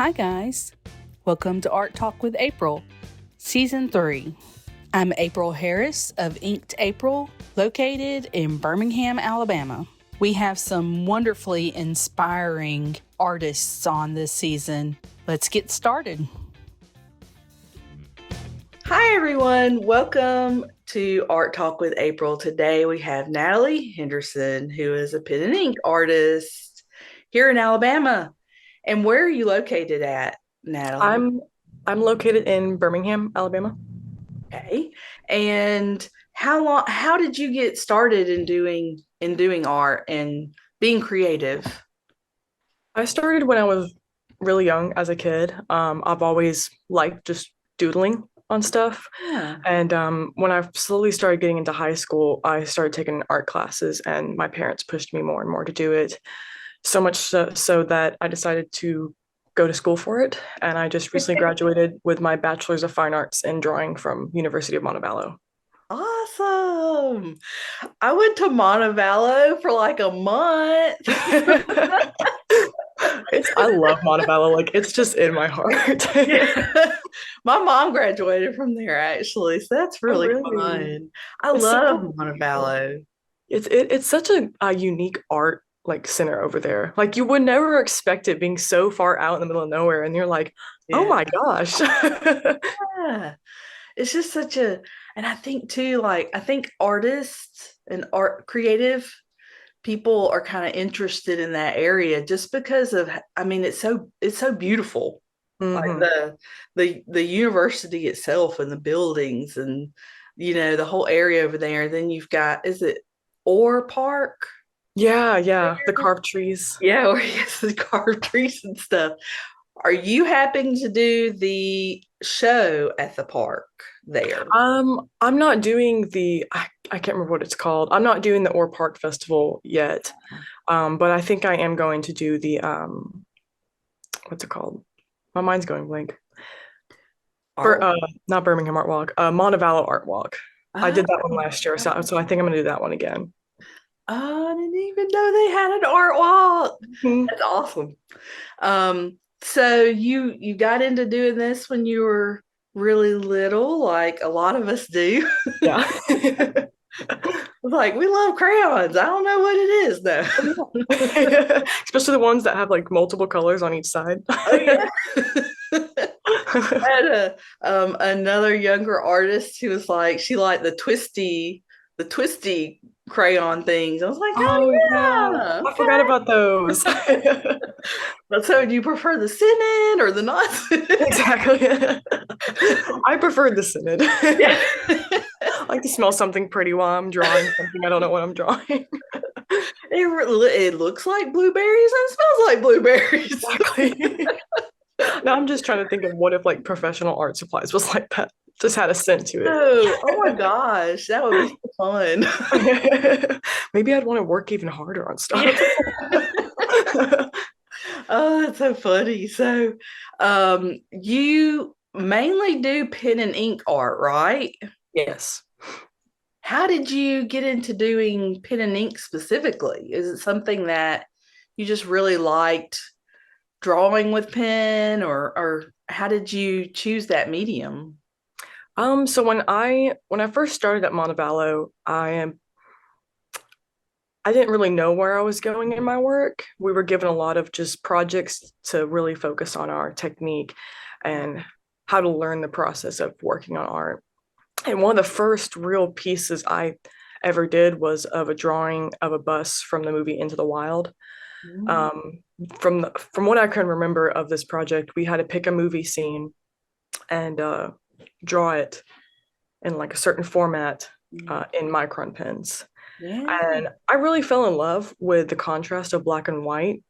Hi, guys. Welcome to Art Talk with April, Season 3. I'm April Harris of Inked April, located in Birmingham, Alabama. We have some wonderfully inspiring artists on this season. Let's get started. Hi, everyone. Welcome to Art Talk with April. Today we have Natalie Henderson, who is a pen and ink artist here in Alabama. And where are you located at, Natalie? I'm located in Birmingham, Alabama. Okay. And how did you get started in doing art and being creative? I started when I was really young as a kid. I've always liked just doodling on stuff. Yeah. And when I slowly started getting into high school, I started taking art classes, and my parents pushed me more and more to do it. So much so that I decided to go to school for it. And I just recently graduated with my Bachelor's of Fine Arts in Drawing from University of Montevallo. Awesome. I went to Montevallo for like a month. I love Montevallo. Like, it's just in my heart. Yeah. My mom graduated from there actually, so that's Oh, really really? fun. I It's so love cool. Montevallo. It's such a unique art like center over there. Like, you would never expect it being so far out in the middle of nowhere, and you're like, oh Yeah. my gosh. Yeah. It's just such a, and I think too, like, I think artists and art creative people are kind of interested in that area just because of, I mean, it's so beautiful. Like Hmm. the university itself and the buildings and the whole area over there. Then you've got, is it Orr Park? Yeah, yeah. The carved trees. Yeah, where you get the carved trees and stuff. Are you happening to do the show at the park there? I'm not doing I can't remember what it's called. I'm not doing the Orr Park Festival yet. But I think I am going to do the what's it called? My mind's going blank. Art. Not Birmingham Art Walk, Montevallo Art Walk. I did that one Oh, last year, so I think I'm gonna do that one again. I didn't even know they had an art walk. Mhm. That's awesome. So you got into doing this when you were really little, like a lot of us do. Yeah. Like we love crayons. I don't know what it is though. Especially the ones that have like multiple colors on each side. Oh yeah. I had another younger artist who was like she liked the twisty crayon things. I was like, Oh yeah, oh I forgot yeah, about those. okay. So do you prefer the synod or the not synod? Exactly. I prefer the synod. Yeah. I like to smell something pretty while I'm drawing something I don't know what I'm drawing. It looks like blueberries and smells like blueberries. Exactly. Now I'm just trying to think of what if like professional art supplies was like that, just had a scent to Oh my gosh, that would be so fun. it. Maybe I'd want to work even harder on Yeah. stuff. Oh, that's so funny. So, you mainly do pen and ink art, right? Yes. How did you get into doing pen and ink specifically? Is it something that you just really liked drawing with pen, or how did you choose that medium? So when I first started at Montevallo, I didn't really know where I was going in my work. We were given a lot of just projects to really focus on our technique and how to learn the process of working on art. And one of the first real pieces I ever did was of a drawing of a bus from the movie Into the Wild. Mm. Um, from what I can remember of this project, we had to pick a movie scene and draw it in like a certain format in micron pens. Yeah. And I really fell in love with the contrast of black and white.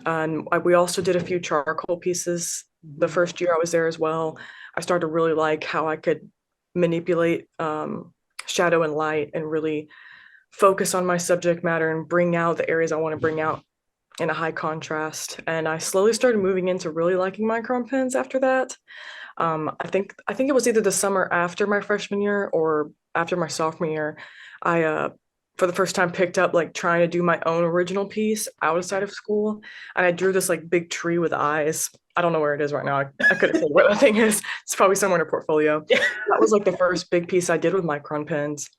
And we also did a few charcoal pieces the Mhm. first year I was there as well. I started to really like how I could manipulate shadow and light and really focus on my subject matter and bring out the areas I want to bring out in a high contrast. And I slowly started moving into really liking micron pens after that. I think it was either the summer after my freshman year or after my sophomore year. I for the first time picked up like trying to do my own original piece outside of school. And I drew this like big tree with eyes. I don't know where it is right now. I couldn't say what the thing is. It's probably somewhere in a portfolio. That was like the first big piece I did with micron pens.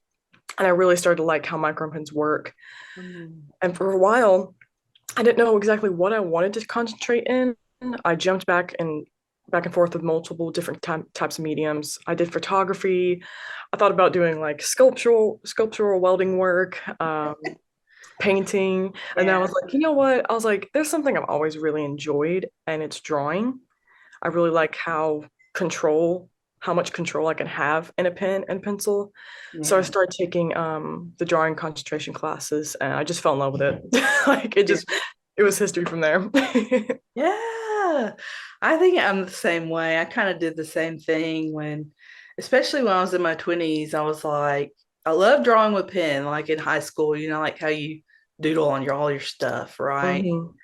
And I really started to like how micron pens work. And for a while, I didn't know exactly what I wanted to concentrate in. I jumped back and forth with multiple different types of mediums. I did photography. I thought about doing like sculptural welding work, painting. And then I was like, you know what? I was like, there's something I've always really enjoyed, and it's drawing. I really like how much control I can have in a pen and pencil. So I started taking the drawing concentration classes, and I just fell in love with it. Like it was history from there. Yeah, I think I'm the same way. I kind of did the same thing especially when I was in my 20s. I was like, I love drawing with pen, like in high school, like how you doodle on all your stuff, right? Mhm.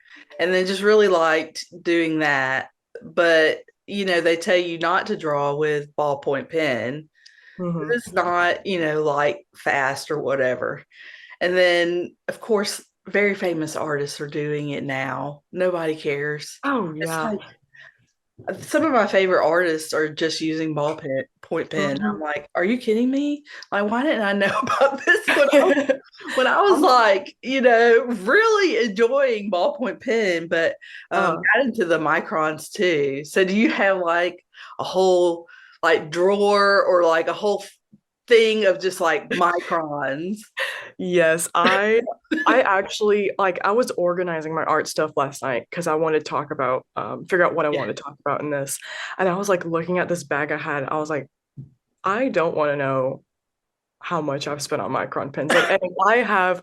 And then just really liked doing that. But, they tell you not to draw with ballpoint pen. Mhm. It's not, like fast or whatever. And then, of course, very famous artists are doing it now. Nobody cares. Oh It's yeah. like some of my favorite artists are just using ballpoint pen. I'm Mhm. like, are you kidding me? Like, why didn't I know about this when I was like, really enjoying ballpoint pen, but uh, got into the microns too. So do you have like a whole like drawer or like a whole thing of just like microns? yes, I actually like I was organizing my art stuff last night because I wanted to talk about figure out what I Yeah. wanted to talk about in this. And I was like looking at this bag I had. I was like, I don't want to know how much I've spent on micron pens. Like, and I have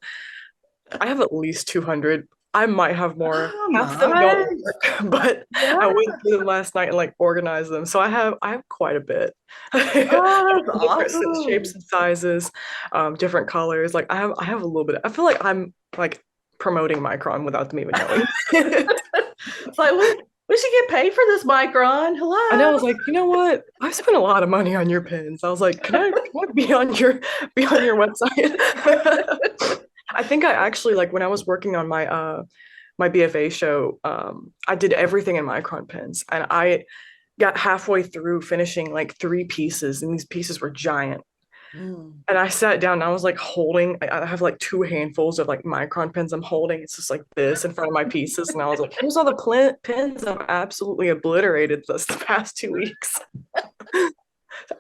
at least 200. I might have more. Oh Half of them don't my. work, but I Yeah. went through them last night and like organized them. So I have quite a bit. Oh, that's Different shapes awesome. and sizes, different colors. Like I have a little bit. I feel like I'm like promoting Micron without them even knowing. It's like we should get paid for this, Micron. And I Hello. was like, you know what? I spent a lot of money on your pens. I was like, can I be on your website? I think I actually like when I was working on my BFA show, I did everything in micron pens, and I got halfway through finishing like three pieces, and these pieces were giant. Mm. And I sat down and I was like holding, I have like two handfuls of like micron pens I'm holding. It's just like this in front of my pieces. And I was like, here's all the pens I've absolutely obliterated the past 2 weeks. I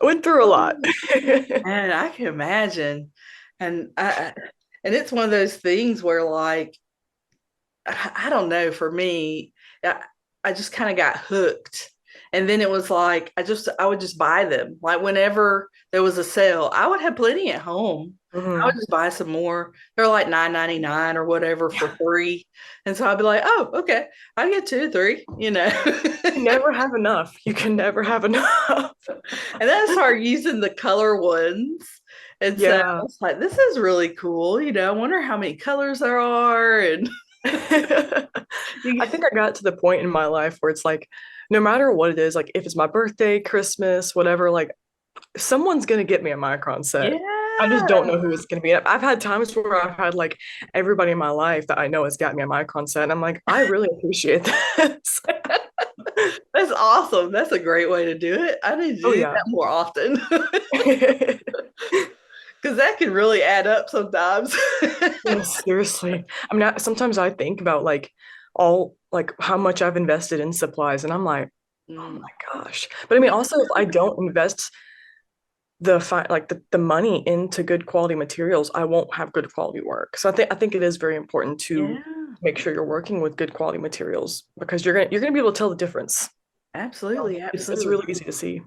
went through a lot. And I can imagine. And and it's one of those things where like I don't know, for me, I just kind of got hooked. And then it was like I would just buy them. Like whenever there was a sale, I would have plenty at home. I would Mhm. just buy some more. They're like $9.99 or whatever for Yeah. free. And so I'd be like, oh, okay, I get 2 or 3. You can never have enough. You can never have enough. And then I started using the color ones. And so I Yeah. was like, this is really cool. I wonder how many colors there are. And I think I got to the point in my life where it's like, no matter what it is, like if it's my birthday, Christmas, whatever, like someone's gonna get me a Micron set. I just don't know yeah. who it's gonna be. I've had times where I've had like everybody in my life that I know has got me a Micron set. And I'm like, I really appreciate this. That's awesome. That's a great way to do it. I need to Oh do yeah. that more often because that can really add up sometimes. Yeah, seriously. I mean, sometimes I think about like all like how much I've invested in supplies, and I'm like, oh Mm. my gosh. But I mean, also if I don't invest the money into good quality materials, I won't have good quality work. So I think it is very important to Yeah, make sure you're working with good quality materials because you're gonna be able to tell the difference. absolutely. It's Absolutely. really easy to see.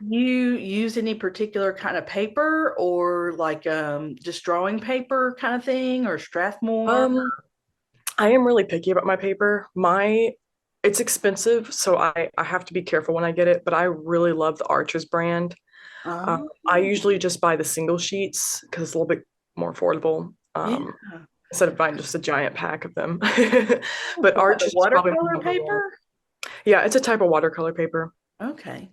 You use any particular kind of paper or like just drawing paper kind of thing or Strathmore? Um, I am really picky about my paper. It's expensive, so I have to be careful when I get it, but I really love the Arches brand. Oh, I usually just buy the single sheets because it's a little bit more affordable. yeah. Instead of buying just a giant pack of them. But What, Arches is probably my watercolor number one. paper? Yeah, it's a type of watercolor paper. Okay.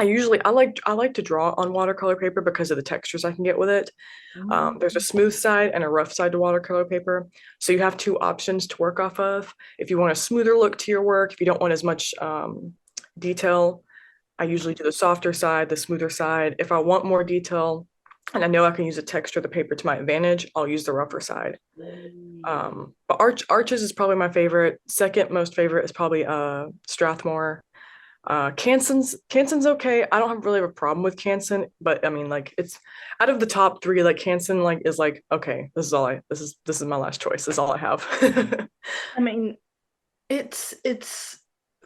I like to draw on watercolor paper because of the textures I can get with it. There's a smooth side and a rough side to watercolor paper. So you have two options to work off of. If you want a smoother look to your work, if you don't want as much detail, I usually do the softer side, the smoother side. If I want more detail and I know I can use the texture of the paper to my advantage, I'll use the rougher side. But Arches is probably my favorite. Second most favorite is probably Strathmore. Canson's okay. I don't have really have a problem with Canson, but I mean, like, it's out of the top three, like Canson like is like, okay, this is my last choice. This is all I have. I mean, it's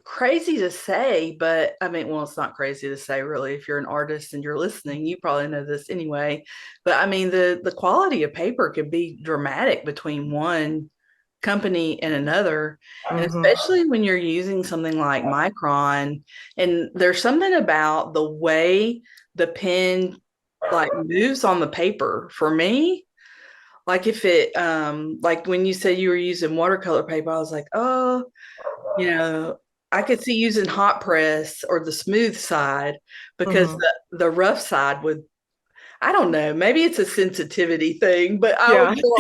crazy to say, but I mean, well, it's not crazy to say really. If you're an artist and you're listening, you probably know this anyway. But I mean, the quality of paper could be dramatic between one company and another, and Mhm. especially when you're using something like Micron, and there's something about the way the pen like moves on the paper for me. Like if it like when you said you were using watercolor paper, I was like, oh, you know, I could see using hot press or the smooth side, because Mhm. the rough side would, I don't know, maybe it's a sensitivity thing, but I would Yeah. feel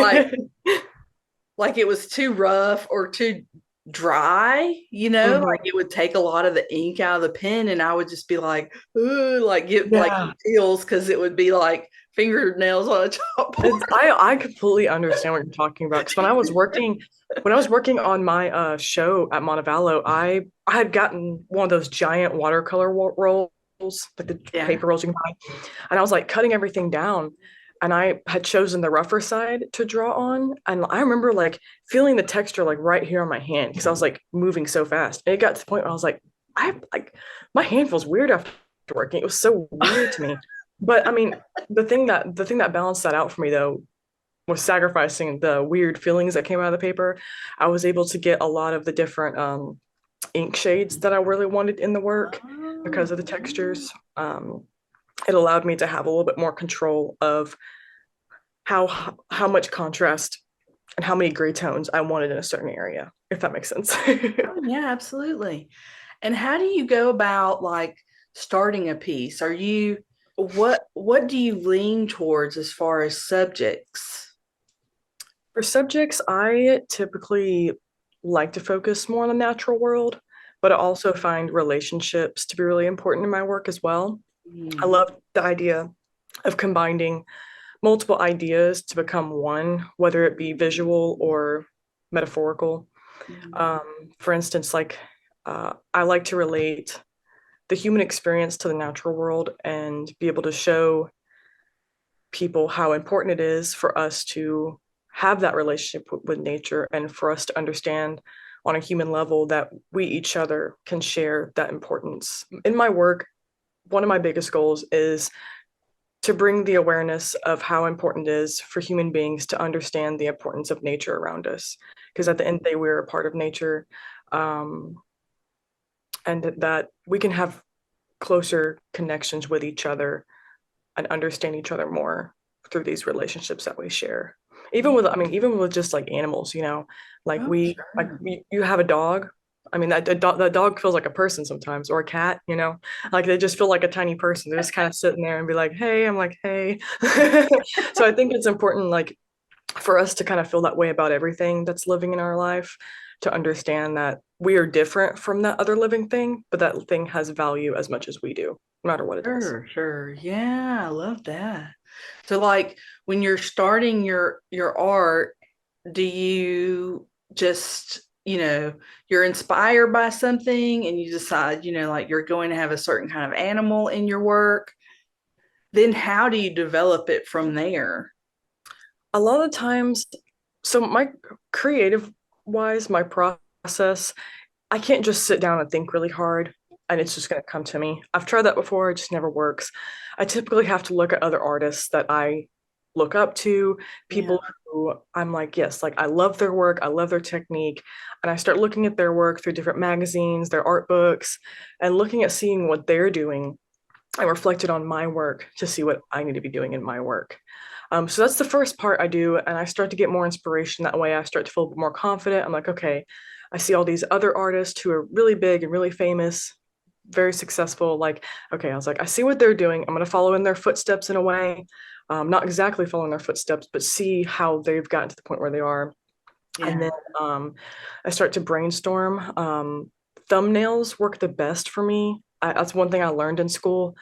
like it was too rough or too dry, Mhm. like it would take a lot of the ink out of the pen, and I would just be like, ooh, like get like Yeah. feels, because it would be like fingernails on a chalkboard. I completely understand what you're talking about because when I was working on my show at Montevallo, I had gotten one of those giant watercolor rolls, like the Yeah. paper rolls you can buy, and I was like cutting everything down, and I had chosen the rougher side to draw on, and I remember like feeling the texture like right here on my hand because I was like moving so fast, and it got to the point where I was like, I like my hand feels weird after working. It was so weird to me, but I mean, the thing that balanced that out for me though was sacrificing the weird feelings that came out of the paper. I was able to get a lot of the different ink shades that I really wanted in the work because of the textures. It allowed me to have a little bit more control of how much contrast and how many gray tones I wanted in a certain area, if that makes sense. Oh, yeah, absolutely. And how do you go about like starting a piece? What do you lean towards as far as subjects? For subjects, I typically like to focus more on the natural world, but I also find relationships to be really important in my work as well. I Mm, love the idea of combining multiple ideas to become one, whether it be visual or metaphorical. mm, For instance, like I like to relate the human experience to the natural world and be able to show people how important it is for us to have that relationship with nature and for us to understand on a human level that we each other can share that importance. In my work, one of my biggest goals is to bring the awareness of how important it is for human beings to understand the importance of nature around us. Because at the end of the day, we're a part of nature, um, and that we can have closer connections with each other and understand each other more through these relationships that we share. Even with just like animals, like oh, you have a dog. I mean, that dog feels like a person sometimes, or a cat, like they just feel like a tiny person. They're just kind of sitting there and be like, hey, I'm like, hey. So I think it's important, like, for us to kind of feel that way about everything that's living in our life, to understand that we are different from that other living thing, but that thing has value as much as we do, no matter what it is. sure, sure. Yeah, I love that. So like when you're starting your art, do you just, you're inspired by something and you decide, like you're going to have a certain kind of animal in your work? Then how do you develop it from there? A lot of times, so my creative wise, my process, I can't just sit down and think really hard and it's just going to come to me. I've tried that before, it just never works. I typically have to look at other artists that I look up to, Yeah. people who I'm like, yes, like I love their work, I love their technique. And I start looking at their work through different magazines, their art books, and looking at seeing what they're doing. I reflected on my work to see what I need to be doing in my work. So that's the first part I do, and I start to get more inspiration that way. I start to feel more confident. I'm like, okay, I see all these other artists who are really big and really famous. very successful. Like, okay, I was like, I see what they're doing. I'm going to follow in their footsteps in a way. Not exactly following their footsteps, but see how they've gotten to the point where they are. And Yeah. then I start to brainstorm. Thumbnails work the best for me. That's one thing I learned in school.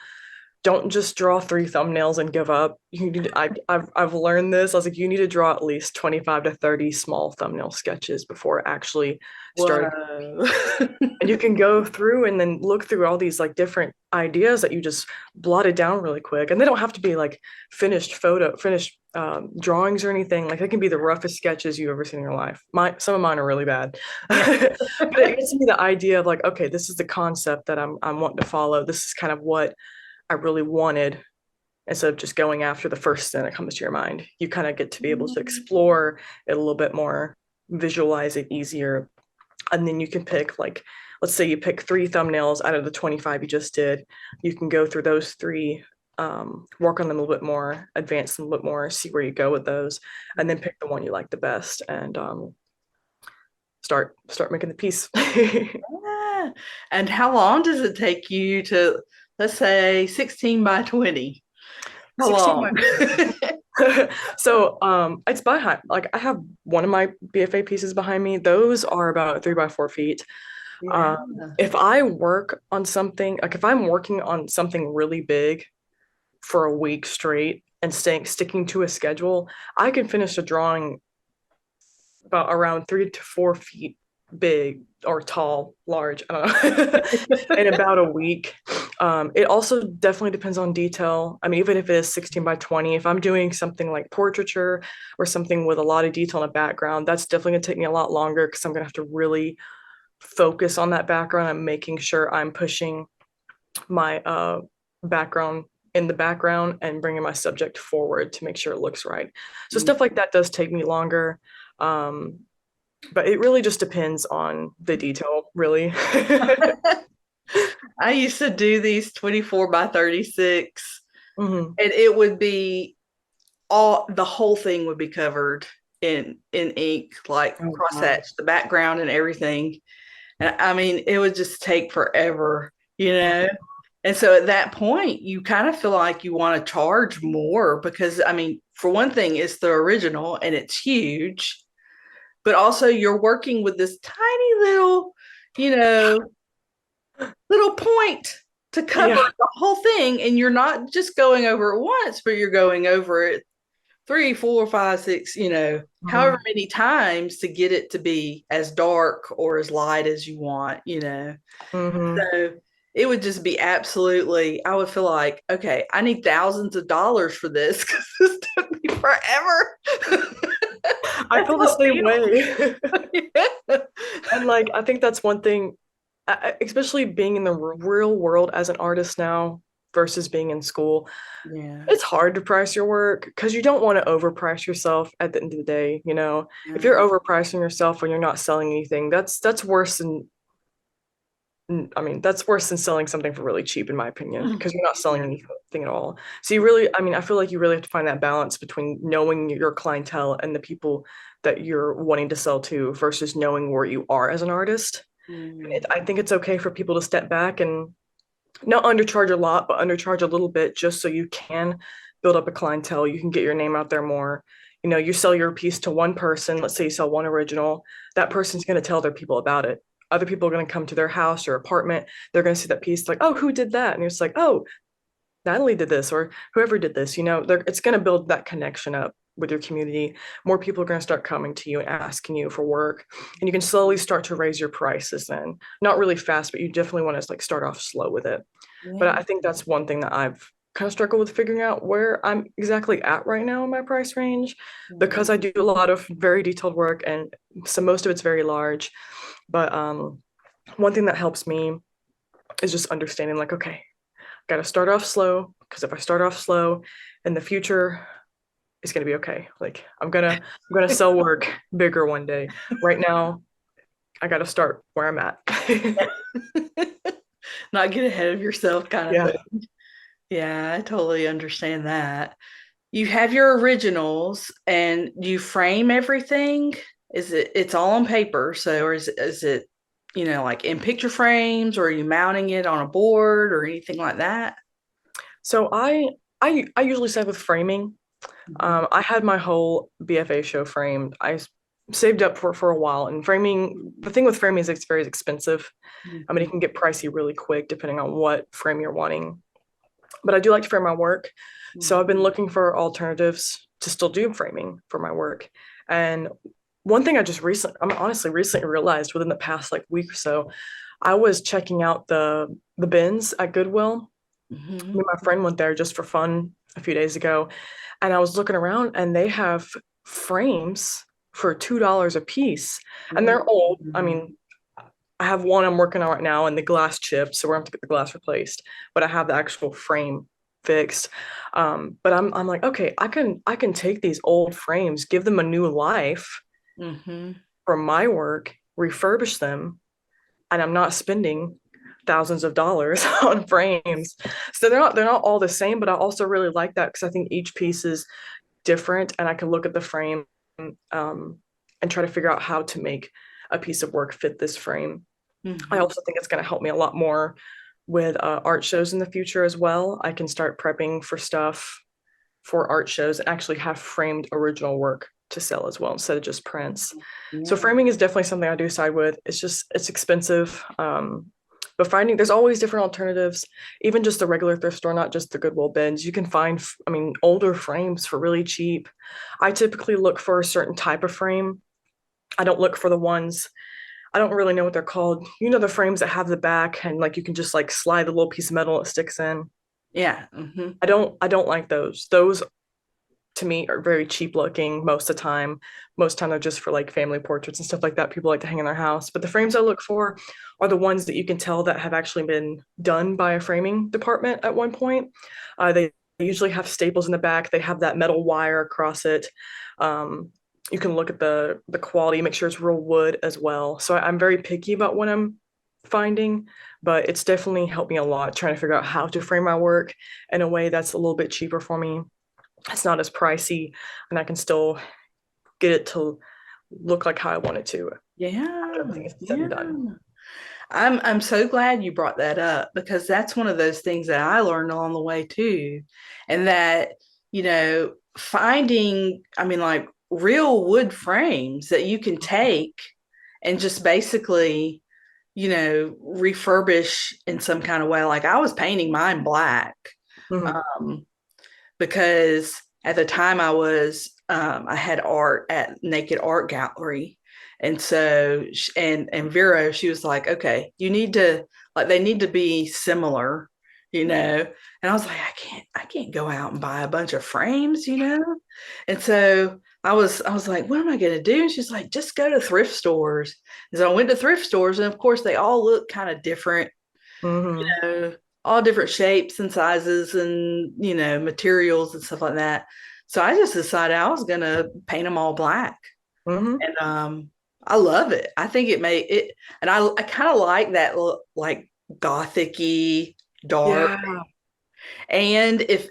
Don't just draw 3 thumbnails and give up. You need to, I've learned this. I was like, you need to draw at least 25 to 30 small thumbnail sketches before actually starting. Whoa. And you can go through and then look through all these like different ideas that you just blotted down really quick. And they don't have to be like finished drawings or anything. Like they can be the roughest sketches you've ever seen in your life. Some of mine are really bad. Yeah. But it gives me the idea of like, okay, this is the concept that I'm wanting to follow. This is kind of what I really wanted. Instead of just going after the first thing that comes to your mind, you kind of get to be able to explore it a little bit more, visualize it easier. And then you can pick, like, let's say you pick 3 thumbnails out of the 25 you just did. You can go through those 3, work on them a little bit more, advance them a little bit more, see where you go with those, and then pick the one you like the best and start making the piece. Yeah. And how long does it take you to, let's say, 16 by 20? How 16 long? So it's by height. Like I have one of my BFA pieces behind me. Those are about 3 by 4 feet. Yeah. If I work on something, like if I'm working on something really big for a week straight and sticking to a schedule, I can finish a drawing about around 3 to 4 feet big or tall, large, I don't know, in about a week. It also definitely depends on detail. I mean, even if it is 16 by 20, if I'm doing something like portraiture or something with a lot of detail in a background, that's definitely gonna take me a lot longer because I'm gonna have to really focus on that background. I'm making sure I'm pushing my background in the background and bringing my subject forward to make sure it looks right. So stuff like that does take me longer. But it really just depends on the detail, really. I used to do these 24 by 36, Mhm. and it would be the whole thing would be covered in ink, like Oh, crosshatch, the background and everything. And I mean, it would just take forever, you know? And so at that point, you kind of feel like you want to charge more because, I mean, for one thing, it's the original and it's huge, but also you're working with this tiny little, you know, little point to cover yeah. the whole thing. And you're not just going over it once, but you're going over it 3, 4, 5, 6, however Mhm. many times to get it to be as dark or as light as you want, Mhm. So it would just be absolutely, I would feel like, okay, I need thousands of dollars for this because this took me forever. I That's feel the how same it way. feels. And like, I think that's one thing, especially being in the real world as an artist now versus being in school. Yeah. It's hard to price your work because you don't want to overprice yourself at the end of the day, you know. If Yeah. you're overpricing yourself when you're not selling anything, that's worse than I mean, that's worse than selling something for really cheap, in my opinion, because you're not selling Yeah. anything at all. So you really, I mean, I feel like you really have to find that balance between knowing your clientele and the people that you're wanting to sell to versus knowing where you are as an artist. Mm. I think it's okay for people to step back and not undercharge a lot, but undercharge a little bit just so you can build up a clientele. You can get your name out there more. You know, you sell your piece to one person, let's say you sell one original, that person's going to tell their people about it. Other people are going to come to their house or apartment. They're going to see that piece like, oh, who did that? And you're just like, oh, Natalie did this or whoever did this. You know, it's going to build that connection up with your community. More people are going to start coming to you and asking you for work. And you can slowly start to raise your prices then. Not really fast, but you definitely want to like start off slow with it. But Yeah. I think that's one thing that I've kind of struggled with figuring out where I'm exactly at right now in my price range because I do a lot of very detailed work and so most of it's very large. But one thing that helps me is just understanding like, okay, I got to start off slow because if I start off slow in the future, it's gonna be okay. Like I'm gonna sell work bigger one day. Right now, I got to start where I'm at. Not get ahead of yourself kind of Yeah. thing. Yeah, I totally understand that. You have your originals and you frame everything. It's all on paper, so or is it like in picture frames, or are you mounting it on a board or anything like that? So I usually start with framing. I had my whole BFA show framed. Saved up for a while, and framing. The thing with framing is it's very expensive. I mean, it can get pricey really quick depending on what frame you're wanting. But I do like to frame my work, so I've been looking for alternatives to still do framing for my work. And one thing honestly recently realized within the past like week or so, I was checking out the bins at Goodwill. Me and my friend went there just for fun a few days ago, and I was looking around, and they have frames for $2 a piece, and they're old. I mean, I have one I'm working on right now, and the glass chipped, so we're going to get the glass replaced. But I have the actual frame fixed. But I'm like, okay, I can take these old frames, give them a new life for my work, refurbish them, and I'm not spending thousands of dollars on frames. So they're not all the same, but I also really like that because I think each piece is different, and I can look at the frame and try to figure out how to make a piece of work fit this frame. I also think it's going to help me a lot more with art shows in the future as well. I can start prepping for stuff for art shows and actually have framed original work to sell as well instead of just prints. So framing is definitely something I do side with. It's expensive. But there's always different alternatives, even just the regular thrift store, not just the Goodwill bins. You can find, older frames for really cheap. I typically look for a certain type of frame. I don't look for the ones, I don't really know what they're called. You know, the frames that have the back and like you can just like slide the little piece of metal, it sticks in. Yeah. I don't like those. Those to me are very cheap looking most of the time. Most of the time they're just for like family portraits and stuff like that. People like to hang in their house. But the frames I look for are the ones that you can tell that have actually been done by a framing department at one point. They usually have staples in the back. They have that metal wire across it. You can look at the quality, make sure it's real wood as well. So I'm very picky about what I'm finding, but it's definitely helped me a lot trying to figure out how to frame my work in a way that's a little bit cheaper for me. It's not as pricey, and I can still get it to look like how I want it to. Yeah. Everything is said and done. I'm so glad you brought that up, because that's one of those things that I learned along the way too. And that, finding, like real wood frames that you can take and just basically, refurbish in some kind of way. Like I was painting mine black. Because at the time I had art at Naked Art Gallery. And so, and Vera, she was like, okay, they need to be similar, and I was like, I can't go out and buy a bunch of frames, And so I was like, what am I going to do? And she's like, just go to thrift stores. And so I went to thrift stores, and of course they all look kind of different, all different shapes and sizes and, materials and stuff like that. So I just decided I was going to paint them all black. And I love it. I think it made it, and I kind of like that look, like gothic-y, dark. Yeah. And if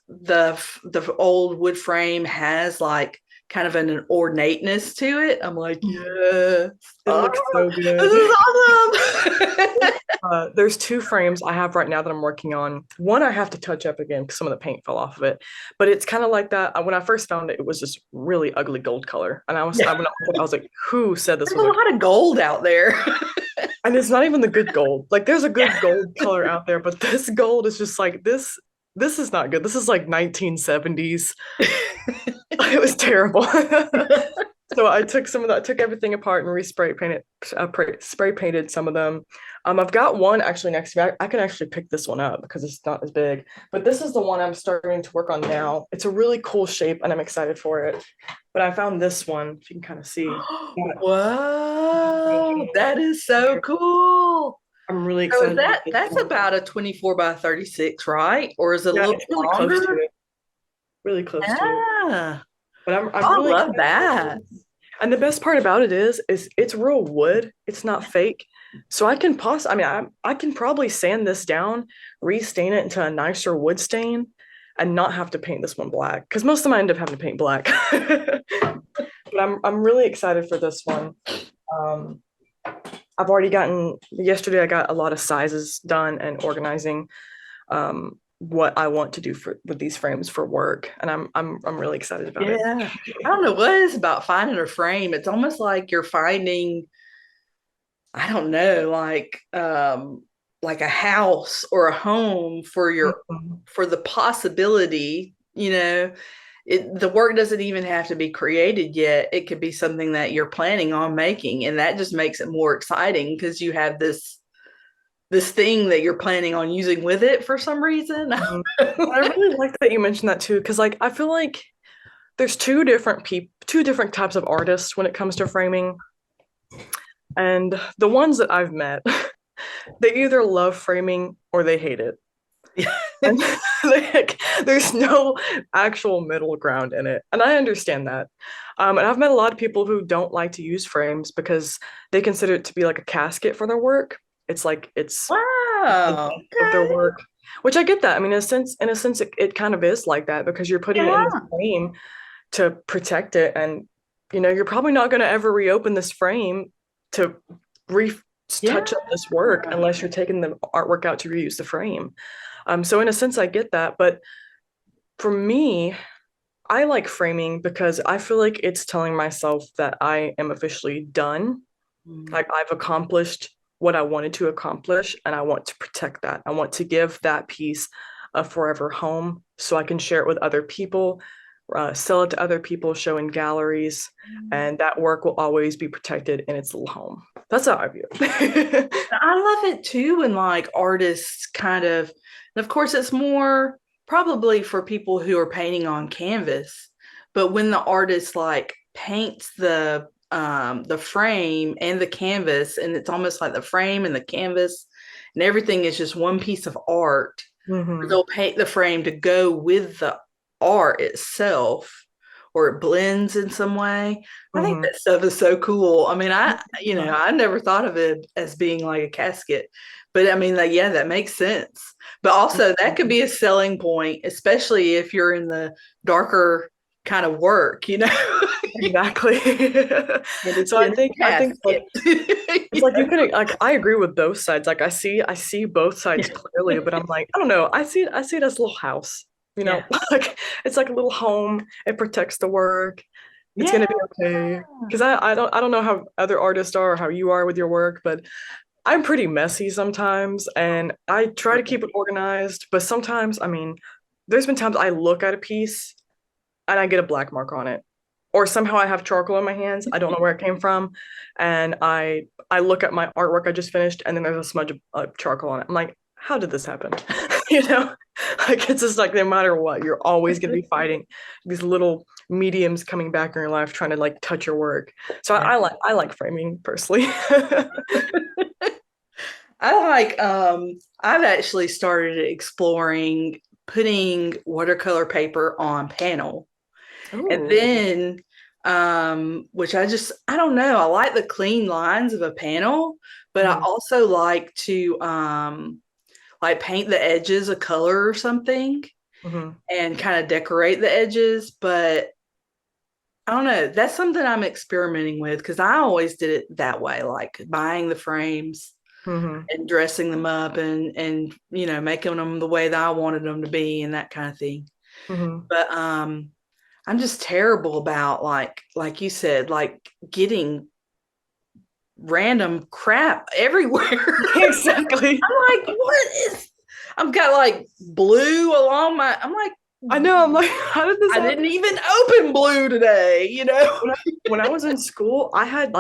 the old wood frame has like kind of an ornateness to it, I'm like, yes, it looks so good. This is awesome. There's two frames I have right now that I'm working on. One I have to touch up again because some of the paint fell off of it, but it's kind of like that. When I first found it, it was this really ugly gold color, and I was like, who said this? There's a lot of gold out there. And it's not even the good gold. Like there's a good gold color out there, but this gold is just like this. This is not good. This is like 1970s. It was terrible. So I took some of that, took everything apart and spray painted some of them. I've got one actually next to me. I can actually pick this one up because it's not as big, but this is the one I'm starting to work on now. It's a really cool shape and I'm excited for it. But I found this one, if you can kind of see. Whoa, that is so cool. I'm really excited. So that's about a 24 by 36, right? Or is it a little really close to it? Really close to it. Yeah. But I'm I really love that. And the best part about it is it's real wood. It's not fake. So I can I can probably sand this down, restain it into a nicer wood stain, and not have to paint this one black. Because most of them I end up having to paint black. But I'm really excited for this one. I've already gotten yesterday. I got a lot of sizes done and organizing what I want to do with these frames for work, and I'm really excited about it. Yeah. I don't know what it is about finding a frame. It's almost like you're finding, I don't know, like a house or a home for Mhm. for the possibility, the work doesn't even have to be created yet. It could be something that you're planning on making, and that just makes it more exciting because you have this thing that you're planning on using with it for some reason. Mhm. I really like that you mentioned that too, because like I feel like there's two different types of artists when it comes to framing, and the ones that I've met, they either love framing or they hate it. And like, there's no actual middle ground in it. And I understand that. And I've met a lot of people who don't like to use frames because they consider it to be like a casket for their work. It's like it's the Wow. bulk of their work, which I get that. I mean, in a sense, it kind of is like that because you're putting it in the Yeah. frame to protect it. And, you're probably not going to ever reopen this frame to re Yeah. touch up this work unless you're taking the artwork out to reuse the frame. So in a sense, I get that. But for me, I like framing because I feel like it's telling myself that I am officially done. Mm. Like I've accomplished what I wanted to accomplish, and I want to protect that. I want to give that piece a forever home so I can share it with other people, sell it to other people, show in galleries, and that work will always be protected in its little home. That's how I view it. I love it too when like artists kind and of course it's more probably for people who are painting on canvas, but when the artist like paints the frame and the canvas, and it's almost like the frame and the canvas and everything is just one piece of art. Hmm. They'll paint the frame to go with the art itself, or it blends in some way. I think Hmm. that stuff is so cool. I mean, I never thought of it as being like a casket, but I mean, like, yeah, that makes sense. But also, that could be a selling point, especially if you're in the darker kind of work. Exactly. And it's So I in think a I think like casket. it's like you could like I agree with both sides. Like I see both sides clearly, but I'm like, I don't know. I see it as a little house, Yeah. like it's like a little home. It protects the work. It's Yeah. gonna be okay. Because I don't know how other artists are or how you are with your work, but I'm pretty messy sometimes and I try to keep it organized, but sometimes, I mean, there's been times I look at a piece and I get a black mark on it. Or somehow I have charcoal in my hands. I don't know where it came from. And I look at my artwork I just finished and then there's a smudge of charcoal on it. I'm like, how did this happen? You know? Like it's just like no matter what, you're always gonna be fighting these little mediums coming back in your life trying to like touch your work. So Yeah. I like framing personally. I've actually started exploring putting watercolor paper on panel. And Oh. then which I don't know, I like the clean lines of a panel, but I Mhm. also like to like paint the edges a color or something Mhm. and kind of decorate the edges. But I don't know, that's something I'm experimenting with because I always did it that way, like buying the frames Mhm. and dressing them up and making them the way that I wanted them to be and that kind of thing. Mhm. But I'm just terrible about like you said, like getting random crap everywhere. Exactly. I'm like, what is I've got like blue along I'm like, I know. I'm like, how did this I happen? didn't even open blue today. When I was in school, I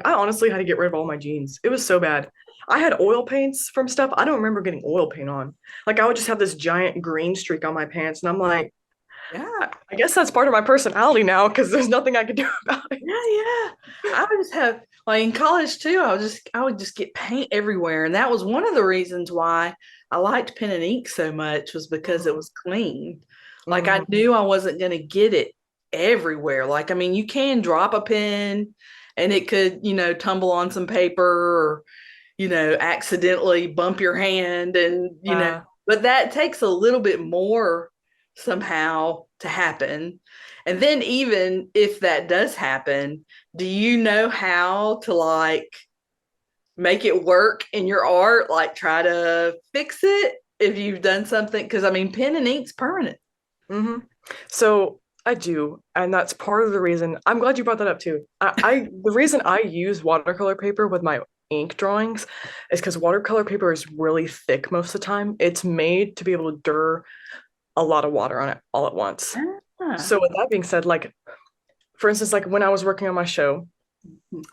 honestly had to get rid of all my jeans. It was so bad. I had oil paints from stuff. I don't remember getting oil paint on. Like I would just have this giant green streak on my pants, and I'm like, Yeah. I guess that's part of my personality now because there's nothing I can do about it. Yeah. I would just have like in college too, I would just get paint everywhere. And that was one of the reasons why I liked pen and ink so much, was because it was clean. Like I Mhm. knew I wasn't gonna get it everywhere. Like, I mean, you can drop a pen and it could, tumble on some paper, or, accidentally bump your hand Yeah. but that takes a little bit more somehow to happen. And then even if that does happen, do you know how to like make it work in your art, like try to fix it if you've done something, because I mean pen and ink's permanent. Hmm. So I do, and that's part of the reason. I'm glad you brought that up too. I the reason I use watercolor paper with my ink drawings is because watercolor paper is really thick most of the time. It's made to be able to a lot of water on it all at once. Ah. So with that being said, like for instance, like when I was working on my show,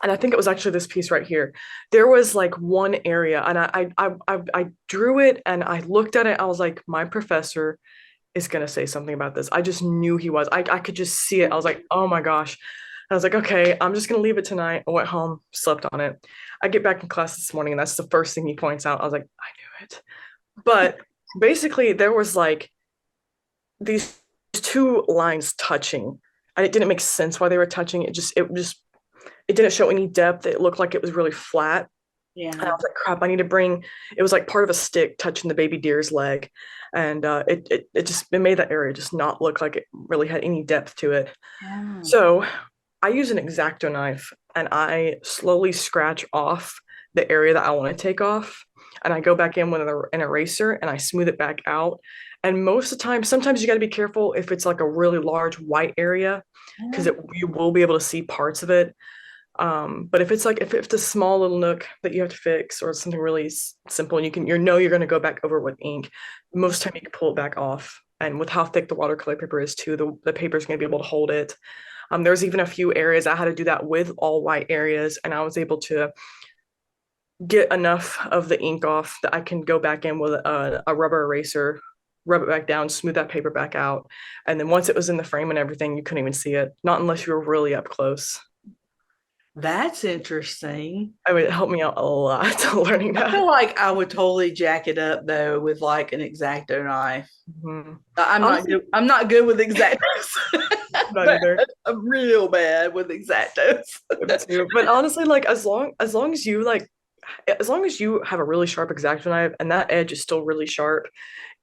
and I think it was actually this piece right here. There was like one area, and I drew it, and I looked at it. I was like, my professor is gonna say something about this. I just knew he was. I could just see it. I was like, oh my gosh. I was like, okay, I'm just gonna leave it tonight. I went home, slept on it. I get back in class this morning, and that's the first thing he points out. I was like, I knew it. But basically, there was like these two lines touching, and it didn't make sense why they were touching. It didn't show any depth. It looked like it was really flat. And I Yeah. was like, crap, I need to bring, it was like part of a stick touching the baby deer's leg. And it made that area just not look like it really had any depth to it. Yeah. So I use an X-Acto knife and I slowly scratch off the area that I want to take off. And I go back in with an eraser and I smooth it back out. And most of the time, sometimes you got to be careful if it's like a really large white area because you will be able to see parts of it. But if it's a small little nook that you have to fix or something really simple and you're going to go back over with ink, most time you can pull it back off. And with how thick the watercolor paper is too, the paper is going to be able to hold it. There's even a few areas I had to do that with all white areas, and I was able to get enough of the ink off that I can go back in with a rubber eraser, rub it back down, smooth that paper back out. And then once it was in the frame and everything, you couldn't even see it, not unless you were really up close. That's interesting. I mean, it helped me out a lot learning I feel that. like I would totally jack it up though with like an X-Acto knife. Mhm. I'm not Honestly, good. I'm not good with X-Actos. not Bad. either. I'm real bad with X-Actos. Me too. But honestly, like as long as you have a really sharp X-Acto knife and that edge is still really sharp,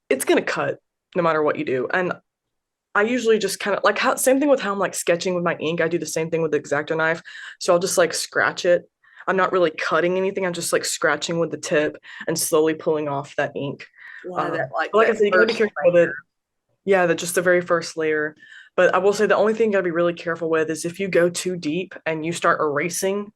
it's gonna cut no matter what you do. And I usually just kind of like how same thing with how I'm like sketching with my ink. I do the same thing with the X-Acto knife. So I'll just like scratch it. I'm not really cutting anything. I'm just like scratching with the tip and slowly pulling off that ink. Why that like But like I that said, you gotta be first careful with it. layer. Yeah, just the very first layer. But I will say the only thing you gotta be really careful with is if you go too deep and you start erasing,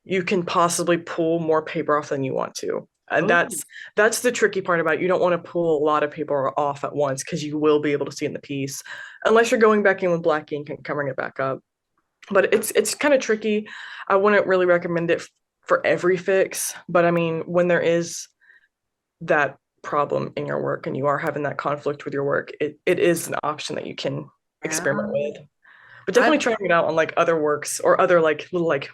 you can possibly pull more paper off than you want to. And Oh, that's the tricky part about it. You don't want to pull a lot of paper off at once because you will be able to see in the piece, unless you're going back in with black ink and covering it back up. But it's kind of tricky. I wouldn't really recommend it for every fix, but I mean, when there is that problem in your work and you are having that conflict with your work, it is an option that you can experiment yeah. with. But I definitely trying it out on like other works or other like little like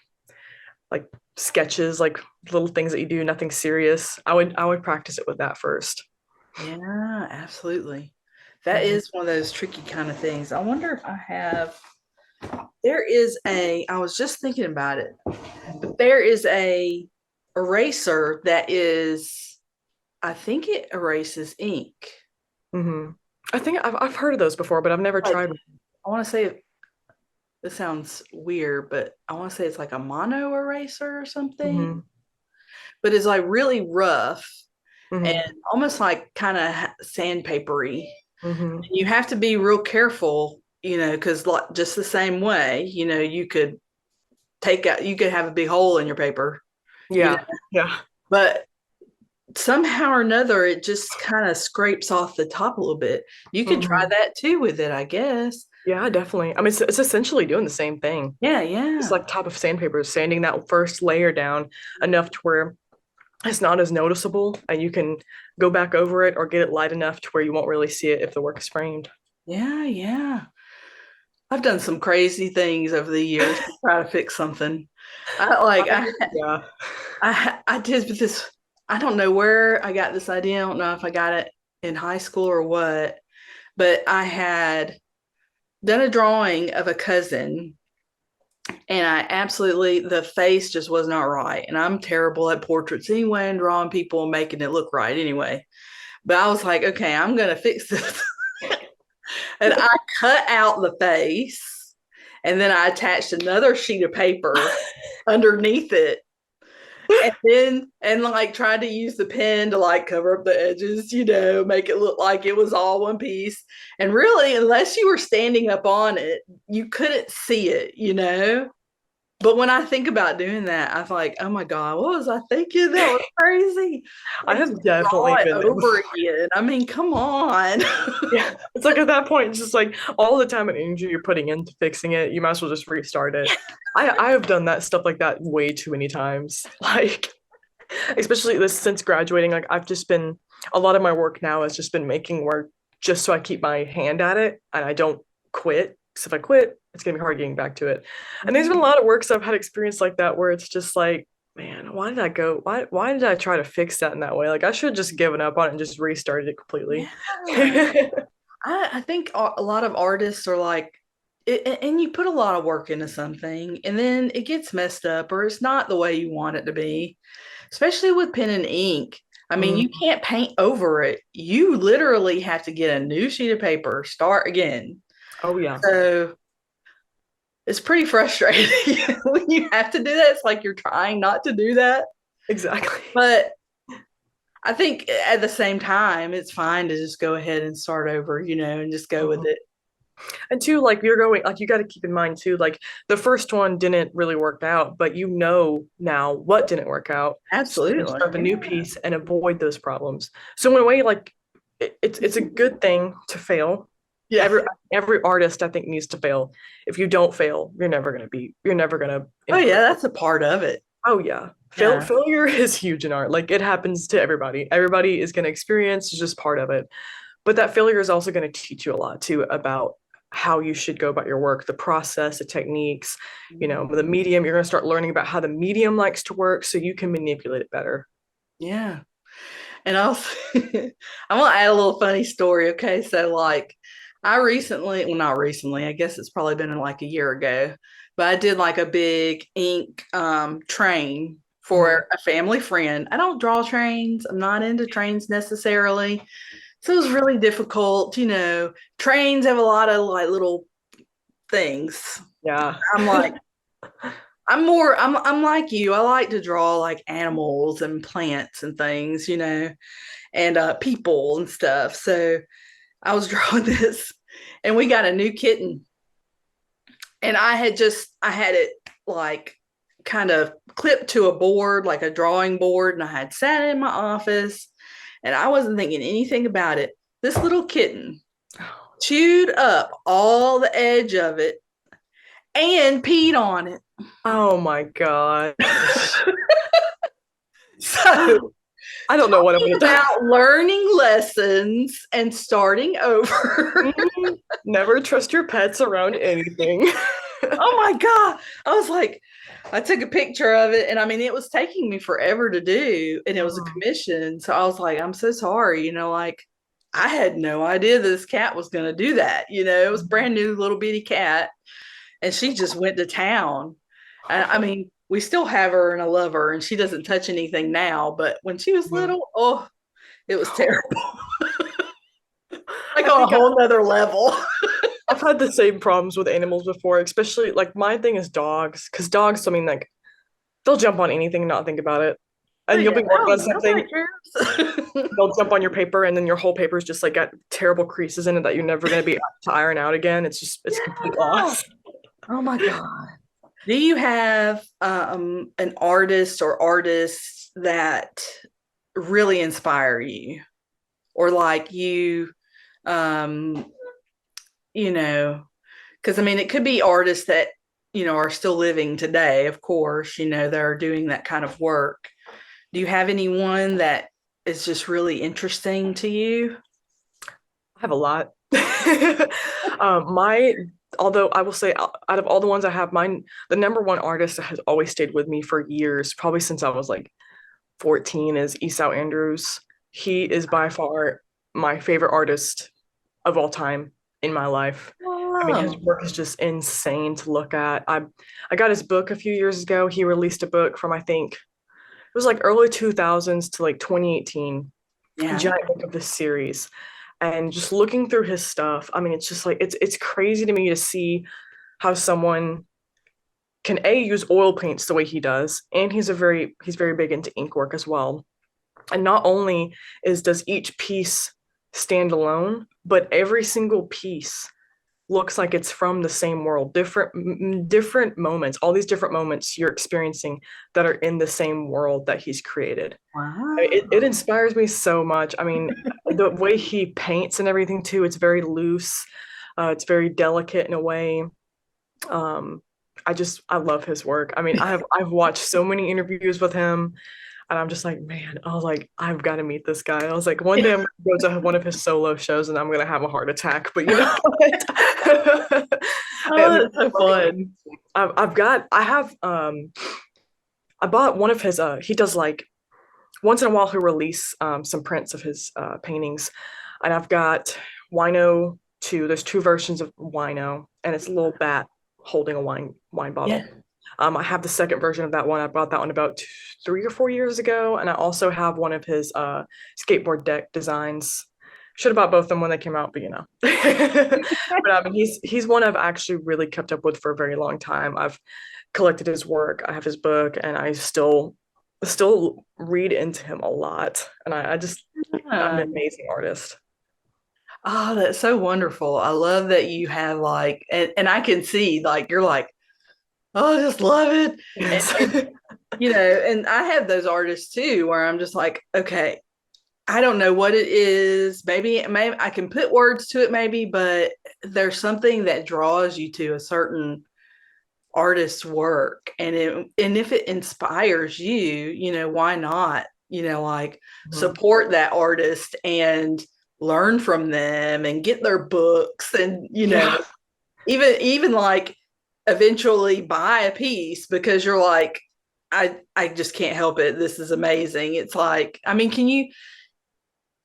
sketches, like little things that you do, nothing serious. I would practice it with that first. Yeah, absolutely. That Mhm. is one of those tricky kind of things. I wonder if I have, I was just thinking about it, but there is a eraser that is, I think it erases ink. Mhm. I think I've heard of those before, but I've never Like, tried. I want to say, this sounds weird, but I want to say it's like a mono eraser or something, Mhm. but it's like really rough and Mhm. almost like kind of sandpapery. Mhm. You have to be real careful, because like just the same way, you could have a big hole in your paper, you know, Yeah. Yeah. but somehow or another, it just kind of scrapes off the top a little bit. You could try Mhm. that too with it, I guess. Yeah, definitely. I mean, it's essentially doing the same thing. Yeah, It's yeah, like top of sandpaper, sanding that first layer down enough to where it's not as noticeable, and you can go back over it or get it light enough to where you won't really see it if the work is framed. yeah, yeah. I've done some crazy things over the years to try to fix something. I like Yeah. I did this. I don't know where I got this idea. I don't know if I got it in high school or what, but I had done a drawing of a cousin and the face just was not right. And I'm terrible at portraits anyway and drawing people and making it look right anyway. But I was like, okay, I'm going to fix this. And I cut out the face and then I attached another sheet of paper underneath it. and like tried to use the pen to like cover up the edges, make it look like it was all one piece. And really, unless you were standing up on it, you couldn't see it. But when I think about doing that, I'm like, oh my God, what was I thinking? That was crazy. I Like, have definitely draw it been there over before. again. I mean, come on. Yeah, it's like at that point, it's just like all the time and energy you're putting into fixing it, you might as well just restart it. I have done that stuff like that way too many times. Like, especially this since graduating, like I've just been a lot of my work now has just been making work just so I keep my hand at it and I don't quit. Because if I quit, it's gonna be hard getting back to it. And there's been a lot of works I've had experience like that where it's just like, man, why did I go? Why did I try to fix that in that way? Like I should have just given up on it and just restarted it completely. Yeah. I think a lot of artists are like, and you put a lot of work into something and then it gets messed up or it's not the way you want it to be, especially with pen and ink. I mean, Mm. you can't paint over it. You literally have to get a new sheet of paper, start again. Oh yeah, So it's pretty frustrating when you have to do that. It's like you're trying not to do that. exactly. But I think at the same time, it's fine to just go ahead and start over, and just go with Mhm. it. And two, like you're going, like you got to keep in mind too, like the first one didn't really work out, but you know now what didn't work out, so you can Absolutely. start a new piece and avoid those problems. So in a way, like it's a good thing to fail. Yeah. Every artist I think needs to fail. If you don't fail, you're never gonna Oh, improve. yeah, that's a part of it. Oh yeah. Yeah. Failure is huge in art. Like it happens to everybody. Everybody is gonna experience, it's just part of it. But that failure is also going to teach you a lot too about how you should go about your work, the process, the techniques, the medium. You're going to start learning about how the medium likes to work so you can manipulate it better. Yeah. And also, I'm gonna add a little funny story. Okay, so like, I recently, well, not recently, I guess it's probably been like a year ago, but I did like a big ink train Mhm. for a family friend. I don't draw trains. I'm not into trains necessarily, so it was really difficult. Trains have a lot of like little things. Yeah. I'm like, I'm like you. I like to draw like animals and plants and things, and people and stuff. So I was drawing this and we got a new kitten. And I had it like kind of clipped to a board, like a drawing board, and I had sat in my office and I wasn't thinking anything about it. This little kitten chewed up all the edge of it and peed on it. Oh my God. So I don't know what I'm going to do. about learning lessons and starting over. Never trust your pets around anything. Oh my God. I was like, I took a picture of it and I mean, it was taking me forever to do and it was a commission. So I was like, I'm so sorry. Like I had no idea this cat was going to do that. It was a brand new little bitty cat and she just went to town. And I mean, we still have her and I love her and she doesn't touch anything now. But when she was little, oh, it was terrible. Like I on a think whole nother level. I've had the same problems with animals before, especially like my thing is dogs, because dogs, I mean, like they'll jump on anything and not think about it. Oh, And you'll yeah, be working on no, something, nobody cares. they'll jump on your paper, and then your whole paper's just like got terrible creases in it that you're never going to be able to iron out again. It's complete Yeah. loss. Oh my God. Do you have an artist or artists that really inspire you? Or like um, you know, because I mean, it could be artists that are still living today, of course, that are doing that kind of work. Do you have anyone that is just really interesting to you? I have a lot. My although I will say out of all the ones I have, mine the number one artist that has always stayed with me for years, probably since I was like 14, is Esau Andrews. He is by far my favorite artist of all time in my life. I mean, his Oh, work is just insane to look at. I got his book a few years ago. He released a book from I think it was like early 2000s to like 2018, a yeah. giant book of this series. And just looking through his stuff, I mean, it's just like it's crazy to me to see how someone can A, use oil paints the way he does, and he's very big into ink work as well. And not only does each piece stand alone, but every single piece looks like it's from the same world. Different moments, all these different moments you're experiencing that are in the same world that he's created. Wow. It inspires me so much. I mean, the way he paints and everything too, it's very loose. It's very delicate in a way. Um, I love his work. I mean, I've watched so many interviews with him, and I'm just like, man, I was like, I've got to meet this guy. I was like, one day I'm gonna go to one of his solo shows and I'm gonna have a heart attack. But you know what? Oh, that's so fun. I bought one of his he does like once in a while he'll release some prints of his paintings, and I've got Wino 2. There's two versions of Wino, and it's a little bat holding a wine bottle. Yeah. I have the second version of that one. I bought that one about 3 or 4 years ago, and I also have one of his skateboard deck designs. Should have bought both of them when they came out, but you know. But I mean, he's one I've actually really kept up with for a very long time. I've collected his work. I have his book, and I still read into him a lot. And I'm an amazing artist. Oh, that's so wonderful. I love that you have like, and I can see like you're like, oh, I just love it. Yes. And, you know, and I have those artists too, where I'm just like, okay, I don't know what it is. Maybe I can put words to it, maybe, but there's something that draws you to a certain artist's work, and if it inspires you, you know, why not? You know, like support that artist and learn from them and get their books, and you know, even like eventually buy a piece because you're like, I just can't help it. This is amazing. It's like, I mean, can you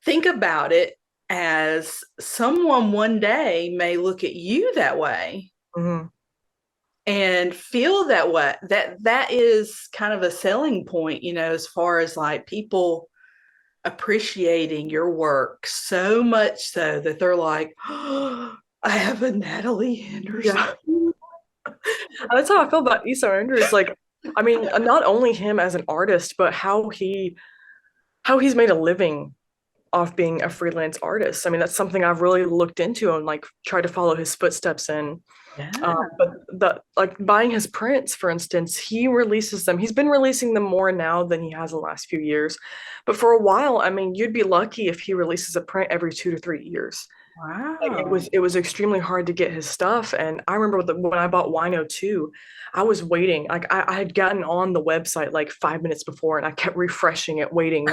think about it as someone one day may look at you that way and feel that way? That is kind of a selling point, you know, as far as like people appreciating your work so much so that they're like, oh, I have a Natalie Henderson. Yeah. That's how I feel about Issa Andrews. Like, I mean, not only him as an artist, but how he's made a living off being a freelance artist. I mean, that's something I've really looked into and like tried to follow his footsteps in. Yeah. But like buying his prints, for instance, he releases them. He's been releasing them more now than he has in the last few years. But for a while, I mean, you'd be lucky if he releases a print every 2 to 3 years. Wow. Like it was extremely hard to get his stuff. And I remember when I bought Wino 2, I was waiting. Like I had gotten on the website like 5 minutes before, and I kept refreshing it, waiting.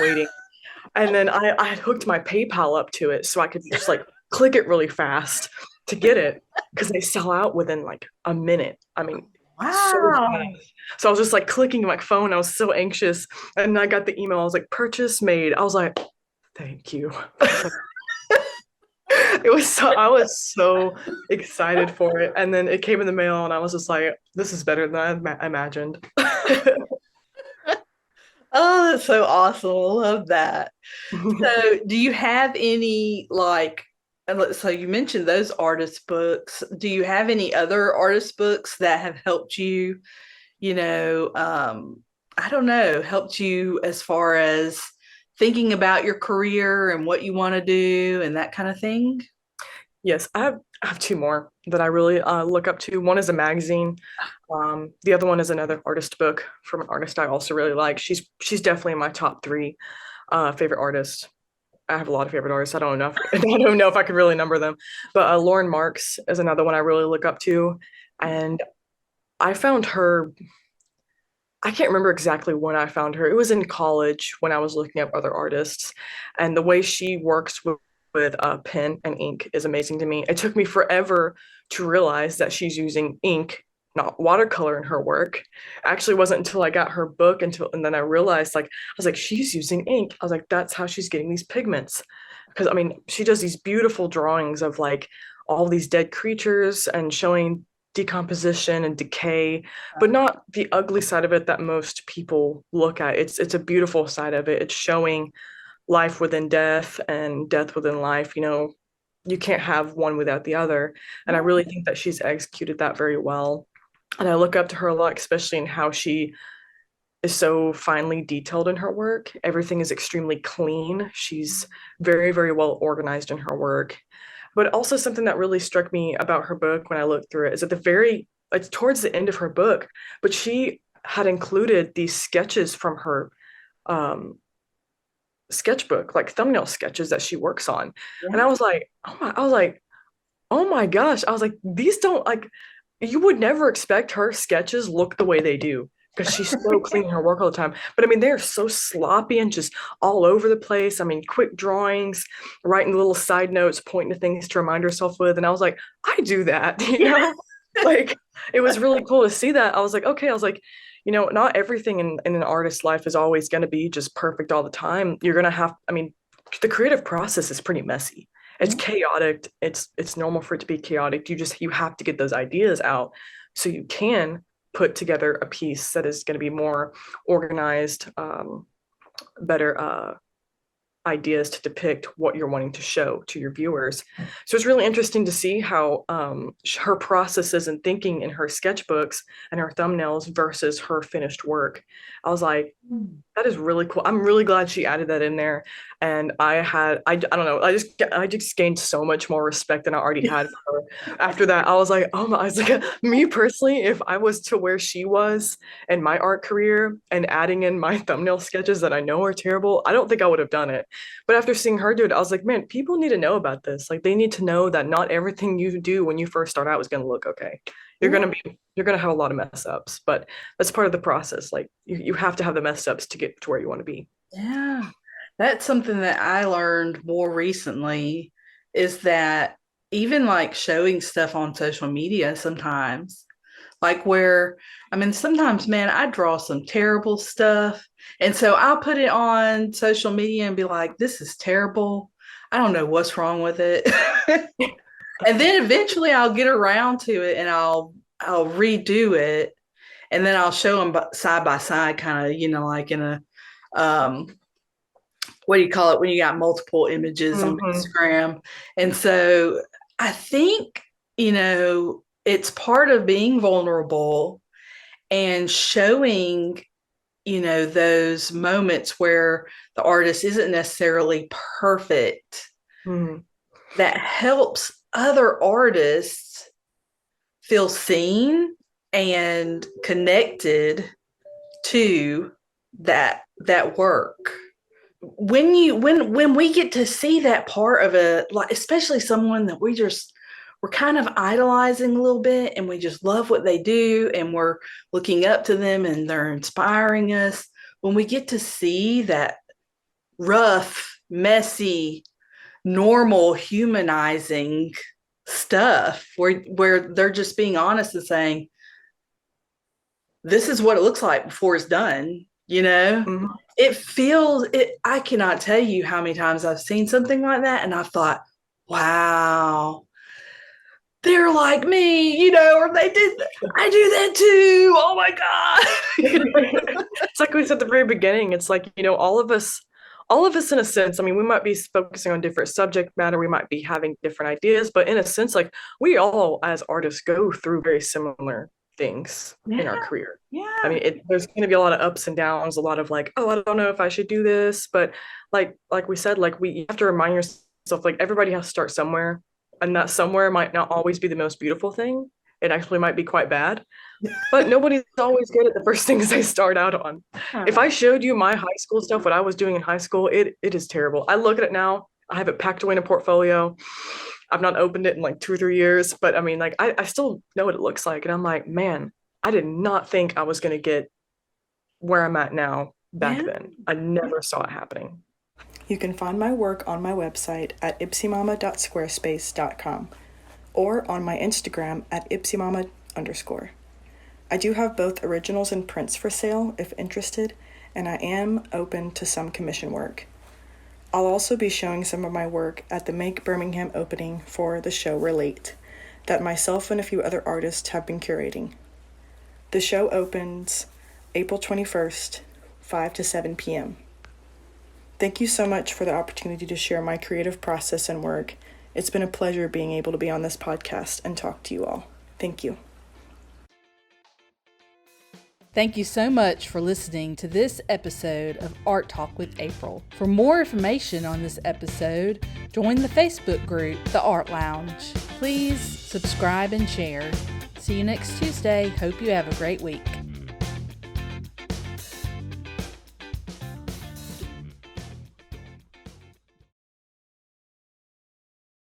And then I had hooked my PayPal up to it so I could just like click it really fast to get it, because they sell out within like a minute. I mean, wow. So I was just like clicking my phone. I was so anxious. And I got the email. I was like, purchase made. I was like, thank you. I was so excited for it. And then it came in the mail, and I was just like, this is better than I imagined. Oh, that's so awesome. I love that. So do you have any like, so you mentioned those artist books. Do you have any other artist books that have helped you, you know, I don't know, helped you as far as thinking about your career and what you want to do and that kind of thing? Yes, I have two more that I really look up to. One is a magazine. The other one is another artist book from an artist I also really like. She's definitely in my top three favorite artists. I have a lot of favorite artists. I don't know if I could really number them, but Lauren Marks is another one I really look up to, and I found her. I can't remember exactly when I found her. It was in college when I was looking up other artists, and the way she works with pen and ink is amazing to me. It took me forever to realize that she's using ink, not watercolor, in her work. Actually, it wasn't until I got her book and then I realized, like, I was like, she's using ink. I was like, that's how she's getting these pigments. Because I mean, she does these beautiful drawings of like all these dead creatures and showing decomposition and decay, but not the ugly side of it that most people look at. It's a beautiful side of it. It's showing life within death and death within life. You know, you can't have one without the other. And I really think that she's executed that very well. And I look up to her a lot, especially in how she is so finely detailed in her work. Everything is extremely clean. She's very, very well organized in her work. But also something that really struck me about her book when I looked through it is at it's towards the end of her book, but she had included these sketches from her um, sketchbook, like thumbnail sketches that she works on. Yeah. And I was like, oh my gosh. I was like, these don't like, you would never expect her sketches look the way they do because she's so clean in her work all the time. But I mean, they're so sloppy and just all over the place. I mean, quick drawings, writing little side notes, pointing to things to remind herself with. And I was like, I do that, you know? Like, it was really cool to see that. I was like, okay, I was like, not everything in an artist's life is always going to be just perfect all the time. You're going to have, I mean, the creative process is pretty messy. It's chaotic. It's normal for it to be chaotic. You have to get those ideas out so you can put together a piece that is going to be more organized, better ideas to depict what you're wanting to show to your viewers. So it's really interesting to see how her processes and thinking in her sketchbooks and her thumbnails versus her finished work. I was like, that is really cool. I'm really glad she added that in there. And I don't know, I just gained so much more respect than I already had for her. After that, I was like, oh my, I was like, me personally, if I was to where she was in my art career and adding in my thumbnail sketches that I know are terrible, I don't think I would have done it. But after seeing her do it, I was like, man, people need to know about this. Like, they need to know that not everything you do when you first start out is going to look okay. You're going to have a lot of mess ups, but that's part of the process. Like, you have to have the mess ups to get to where you want to be. Yeah. That's something that I learned more recently is that even like showing stuff on social media sometimes, like where, I mean, sometimes, man, I draw some terrible stuff. And so I'll put it on social media and be like, this is terrible. I don't know what's wrong with it. And then eventually I'll get around to it and I'll redo it. And then I'll show them side by side, kind of, like in a, what do you call it when you got multiple images on Instagram? And so I think, it's part of being vulnerable and showing, those moments where the artist isn't necessarily perfect. That helps other artists feel seen and connected to that work. When we get to see that part of it, like especially someone that we're kind of idolizing a little bit and we just love what they do and we're looking up to them and they're inspiring us, when we get to see that rough, messy, normal, humanizing stuff where they're just being honest and saying, this is what it looks like before it's done, It feels it. I cannot tell you how many times I've seen something like that and I thought, wow, they're like me, or I do that too. Oh my God. It's like we said at the very beginning, it's like, all of us in a sense, I mean, we might be focusing on different subject matter, we might be having different ideas, but in a sense, like we all as artists go through very similar things in our career. Yeah. I mean, there's going to be a lot of ups and downs, a lot of like, oh, I don't know if I should do this, but like we said, like you have to remind yourself, like everybody has to start somewhere, and that somewhere might not always be the most beautiful thing. It actually might be quite bad, but nobody's always good at the first things they start out on. If I showed you my high school stuff, what I was doing in high school, it is terrible. I look at it now, I have it packed away in a portfolio. I've not opened it in like 2 or 3 years, but I mean, like I still know what it looks like. And I'm like, man, I did not think I was going to get where I'm at now back then. I never saw it happening. You can find my work on my website at ipsymama.squarespace.com or on my Instagram at ipsymama_. I do have both originals and prints for sale if interested, and I am open to some commission work. I'll also be showing some of my work at the Make Birmingham opening for the show Relate that myself and a few other artists have been curating. The show opens April 21st, 5 to 7 p.m. Thank you so much for the opportunity to share my creative process and work. It's been a pleasure being able to be on this podcast and talk to you all. Thank you. Thank you so much for listening to this episode of Art Talk with April. For more information on this episode, join the Facebook group, The Art Lounge. Please subscribe and share. See you next Tuesday. Hope you have a great week.